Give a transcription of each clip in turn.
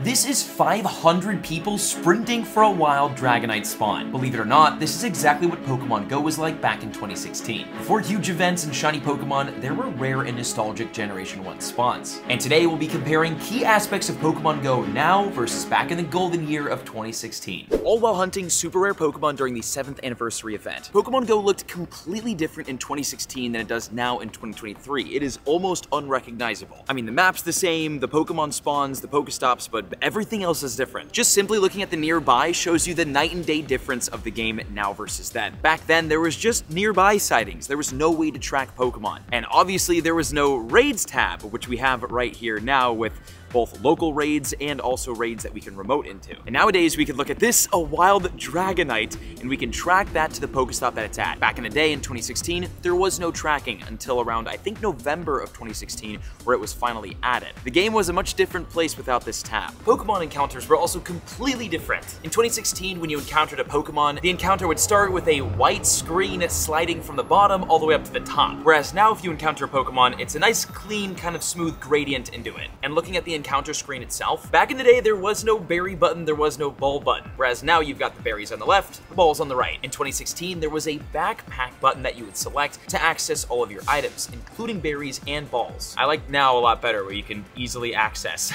This is 500 people sprinting for a wild Dragonite spawn. Believe it or not, this is exactly what Pokemon Go was like back in 2016. Before huge events and shiny Pokemon, there were rare and nostalgic Generation 1 spawns. And today we'll be comparing key aspects of Pokemon Go now versus back in the golden year of 2016. All while hunting super rare Pokemon during the 7th anniversary event. Pokemon Go looked completely different in 2016 than it does now in 2023. It is almost unrecognizable. I mean, the map's the same, the Pokemon spawns, the Pokestops, but everything else is different. Just simply looking at the nearby shows you the night and day difference of the game now versus then. Back then, there was just nearby sightings. There was no way to track Pokemon. And obviously, there was no raids tab, which we have right here now with both local raids and also raids that we can remote into. And nowadays we can look at this, a wild Dragonite, and we can track that to the Pokestop that it's at. Back in the day in 2016, there was no tracking until around, I think, November of 2016, where it was finally added. The game was a much different place without this tab. Pokemon encounters were also completely different. In 2016, when you encountered a Pokemon, the encounter would start with a white screen sliding from the bottom all the way up to the top. Whereas now if you encounter a Pokemon, it's a nice, clean, kind of smooth gradient into it. And looking at the encounter screen itself, back in the day there was no berry button, there was no ball button, whereas now you've got the berries on the left, the balls on the right. In 2016 there was a backpack button that you would select to access all of your items, including berries and balls. I like now a lot better where you can easily access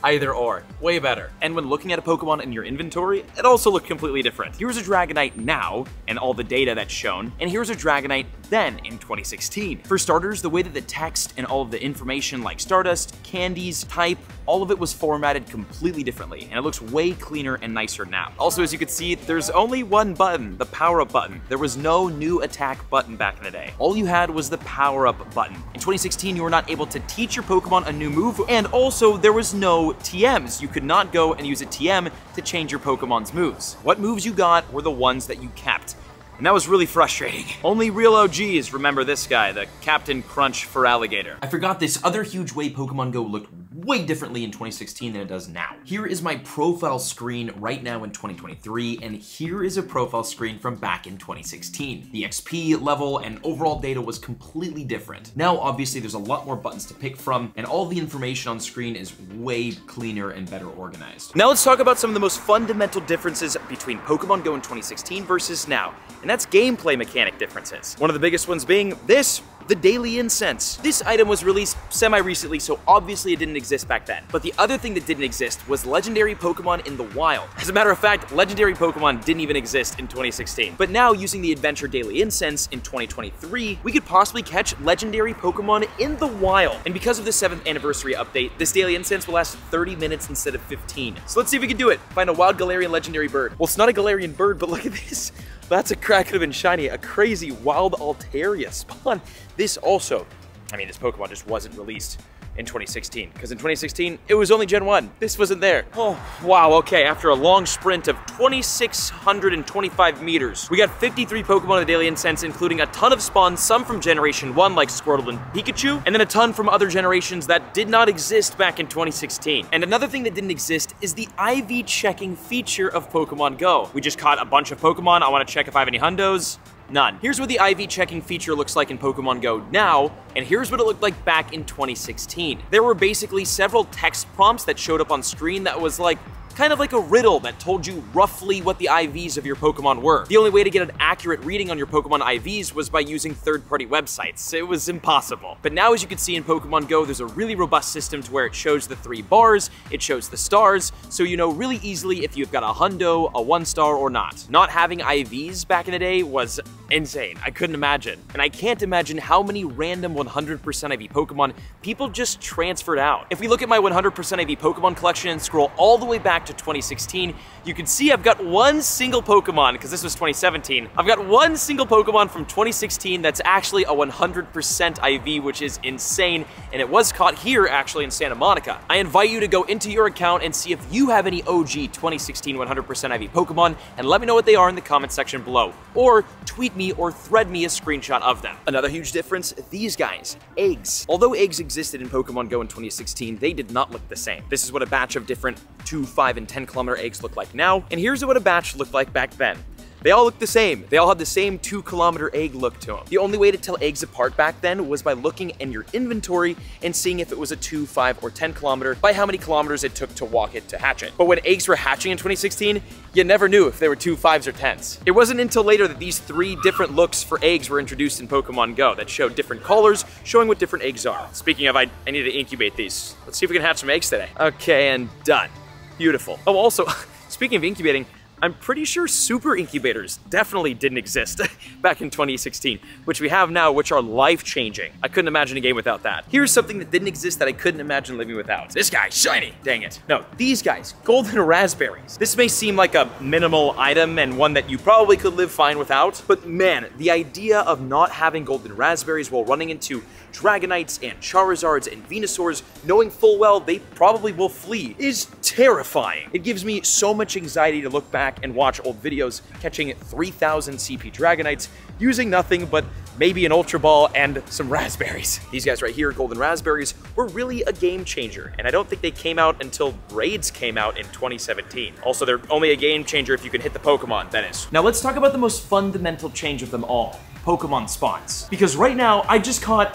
either or, way better. And when looking at a Pokemon in your inventory, it also looked completely different. Here's a Dragonite now, and all the data that's shown, and here's a Dragonite then in 2016. For starters, the way that the text and all of the information like Stardust, candies, type, all of it was formatted completely differently, and it looks way cleaner and nicer now. Also, as you can see, there's only one button, the power-up button. There was no new attack button back in the day. All you had was the power-up button. In 2016, you were not able to teach your Pokemon a new move, and also there was no TMs. You could not go and use a TM to change your Pokemon's moves. What moves you got were the ones that you kept. And that was really frustrating. Only real OGs remember this guy, the Captain Crunch Feraligatr. I forgot this other huge way Pokemon Go looked way differently in 2016 than it does now. Here is my profile screen right now in 2023, and here is a profile screen from back in 2016. The XP level and overall data was completely different. Now, obviously, there's a lot more buttons to pick from, and all the information on screen is way cleaner and better organized. Now let's talk about some of the most fundamental differences between Pokemon Go in 2016 versus now, and that's gameplay mechanic differences. One of the biggest ones being this, the Daily Incense. This item was released semi-recently, so obviously it didn't exist back then. But the other thing that didn't exist was legendary Pokemon in the wild. As a matter of fact, legendary Pokemon didn't even exist in 2016. But now, using the Adventure Daily Incense in 2023, we could possibly catch legendary Pokemon in the wild. And because of the 7th anniversary update, this Daily Incense will last 30 minutes instead of 15. So let's see if we can do it. Find a wild Galarian legendary bird. Well, it's not a Galarian bird, but look at this. That's a crack, could have been shiny, a crazy wild Altaria spawn. This also, I mean, this Pokemon just wasn't released in 2016, because in 2016, it was only Gen 1. This wasn't there. Oh, wow, okay, after a long sprint of 2,625 meters, we got 53 Pokemon in the Daily Incense, including a ton of spawns, some from Generation 1, like Squirtle and Pikachu, and then a ton from other generations that did not exist back in 2016. And another thing that didn't exist is the IV checking feature of Pokemon Go. We just caught a bunch of Pokemon. I want to check if I have any hundos. None. Here's what the IV checking feature looks like in Pokemon Go now, and here's what it looked like back in 2016. There were basically several text prompts that showed up on screen that was like, kind of like a riddle that told you roughly what the IVs of your Pokemon were. The only way to get an accurate reading on your Pokemon IVs was by using third-party websites. It was impossible. But now, as you can see in Pokemon Go, there's a really robust system to where it shows the 3 bars, it shows the stars, so you know really easily if you've got a hundo, a 1-star, or not. Not having IVs back in the day was insane. I couldn't imagine. And I can't imagine how many random 100% IV Pokemon people just transferred out. If we look at my 100% IV Pokemon collection and scroll all the way back to 2016, you can see I've got one single Pokemon, because this was 2017, I've got one single Pokemon from 2016 that's actually a 100% IV, which is insane, and it was caught here actually in Santa Monica. I invite you to go into your account and see if you have any OG 2016 100% IV Pokemon, and let me know what they are in the comment section below, or tweet me or thread me a screenshot of them. Another huge difference, these guys, eggs. Although eggs existed in Pokemon Go in 2016, they did not look the same. This is what a batch of different 2, 5, and 10 kilometer eggs look like now, and here's what a batch looked like back then. They all look the same. They all had the same 2-kilometer egg look to them. The only way to tell eggs apart back then was by looking in your inventory and seeing if it was a 2, 5, or 10 kilometer by how many kilometers it took to walk it to hatch it. But when eggs were hatching in 2016, you never knew if they were 2, 5s, or 10s. It wasn't until later that these 3 different looks for eggs were introduced in Pokemon Go that showed different colors, showing what different eggs are. Speaking of, I need to incubate these. Let's see if we can hatch some eggs today. Okay, and done. Beautiful. Oh, also, speaking of incubating, I'm pretty sure super incubators definitely didn't exist back in 2016, which we have now, which are life-changing. I couldn't imagine a game without that. Here's something that didn't exist that I couldn't imagine living without. This guy, shiny, dang it. No, these guys, golden raspberries. This may seem like a minimal item and one that you probably could live fine without, but man, the idea of not having golden raspberries while running into Dragonites and Charizards and Venusaurs, knowing full well they probably will flee, is terrifying. It gives me so much anxiety to look back and watch old videos catching 3,000 CP Dragonites using nothing but maybe an Ultra Ball and some raspberries. These guys right here, golden raspberries, were really a game changer, and I don't think they came out until raids came out in 2017. Also, they're only a game changer if you can hit the Pokemon, that is. Now let's talk about the most fundamental change of them all. Pokemon spawns. Because right now, I just caught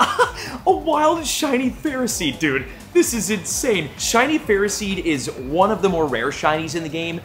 a wild shiny Ferroseed, dude. This is insane. Shiny Ferroseed is one of the more rare shinies in the game,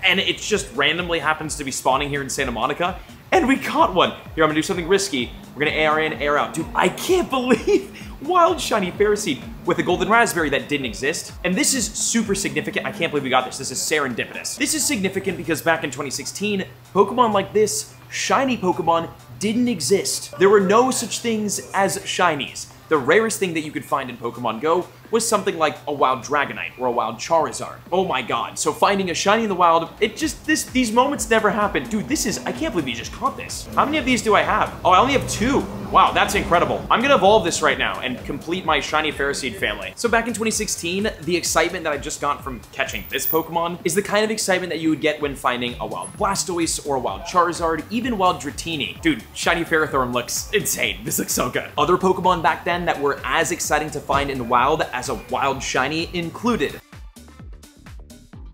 and it just randomly happens to be spawning here in Santa Monica, and we caught one. Here, I'm gonna do something risky. We're gonna AR in, AR out. Dude, I can't believe wild shiny Ferroseed with a golden raspberry that didn't exist. And this is super significant. I can't believe we got this. This is serendipitous. This is significant because back in 2016, Pokemon like this, shiny Pokemon, didn't exist. There were no such things as shinies. The rarest thing that you could find in Pokemon Go was something like a wild Dragonite or a wild Charizard. Oh my god, so finding a shiny in the wild, these moments never happen. Dude, I can't believe you just caught this. How many of these do I have? Oh, I only have 2. Wow, that's incredible. I'm gonna evolve this right now and complete my shiny Ferroseed family. So back in 2016, the excitement that I just got from catching this Pokemon is the kind of excitement that you would get when finding a wild Blastoise or a wild Charizard, even wild Dratini. Dude, shiny Ferrothorn looks insane. This looks so good. Other Pokemon back then that were as exciting to find in the wild as a wild shiny included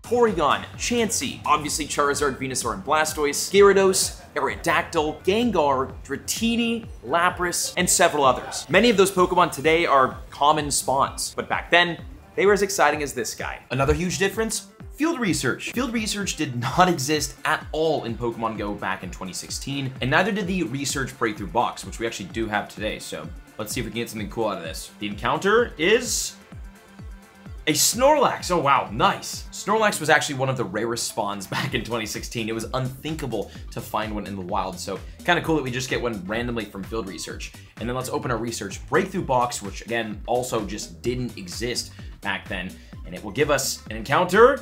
Porygon, Chansey, obviously Charizard, Venusaur, and Blastoise, Gyarados, Aerodactyl, Gengar, Dratini, Lapras, and several others. Many of those Pokemon today are common spawns, but back then, they were as exciting as this guy. Another huge difference? Field research. Field research did not exist at all in Pokemon Go back in 2016, and neither did the research breakthrough box, which we actually do have today, so let's see if we can get something cool out of this. The encounter is a Snorlax. Oh wow, nice. Snorlax was actually one of the rarest spawns back in 2016. It was unthinkable to find one in the wild, so kind of cool that we just get one randomly from field research. And then let's open our research breakthrough box, which again, also just didn't exist back then. And it will give us an encounter,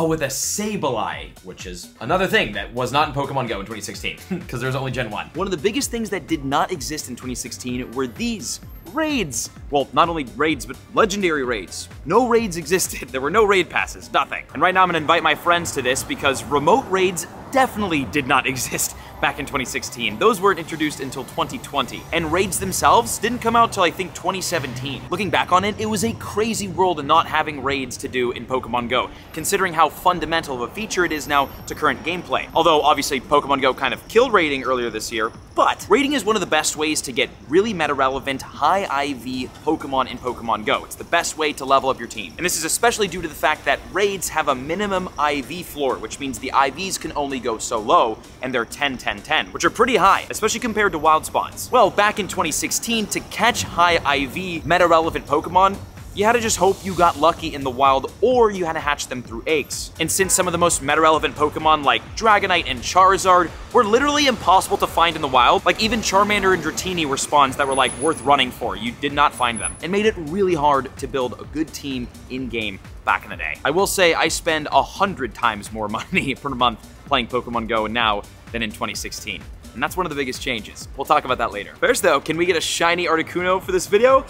with a Sableye, which is another thing that was not in Pokemon Go in 2016, because there's only Gen 1. One of the biggest things that did not exist in 2016 were these raids. Well, not only raids, but legendary raids. No raids existed. There were no raid passes, nothing. And right now I'm gonna invite my friends to this because remote raids definitely did not exist back in 2016. Those weren't introduced until 2020. And raids themselves didn't come out till I think 2017. Looking back on it, it was a crazy world of not having raids to do in Pokemon Go, considering how fundamental of a feature it is now to current gameplay. Although obviously Pokemon Go kind of killed raiding earlier this year, but raiding is one of the best ways to get really meta-relevant, high IV Pokemon in Pokemon Go. It's the best way to level up your team. And this is especially due to the fact that raids have a minimum IV floor, which means the IVs can only go so low, and they're 10-10-10, which are pretty high, especially compared to wild spawns. Well, back in 2016, to catch high IV meta-relevant Pokemon, you had to just hope you got lucky in the wild, or you had to hatch them through eggs. And since some of the most meta-relevant Pokemon like Dragonite and Charizard were literally impossible to find in the wild, like even Charmander and Dratini were spawns that were like worth running for, you did not find them. It made it really hard to build a good team in-game back in the day. I will say I spend 100 times more money per month playing Pokemon Go now than in 2016. And that's one of the biggest changes. We'll talk about that later. First though, can we get a shiny Articuno for this video?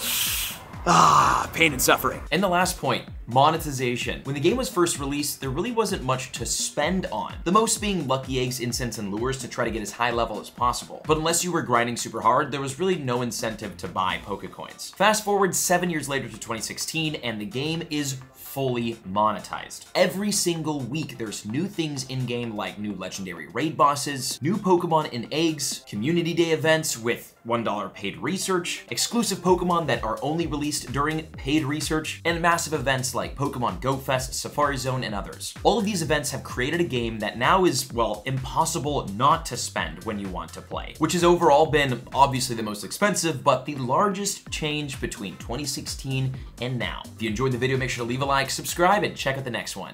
Pain and suffering. And the last point, Monetization. When the game was first released, there really wasn't much to spend on. The most being lucky eggs, incense, and lures to try to get as high level as possible. But unless you were grinding super hard, there was really no incentive to buy Pokecoins. Fast forward 7 years later to 2016, and the game is fully monetized. Every single week, there's new things in-game like new legendary raid bosses, new Pokemon in eggs, community day events with $1 paid research, exclusive Pokemon that are only released during paid research, and massive events like Pokemon Go Fest, Safari Zone, and others. All of these events have created a game that now is, well, impossible not to spend when you want to play, which has overall been obviously the most expensive, but the largest change between 2016 and now. If you enjoyed the video, make sure to leave a like, subscribe, and check out the next one.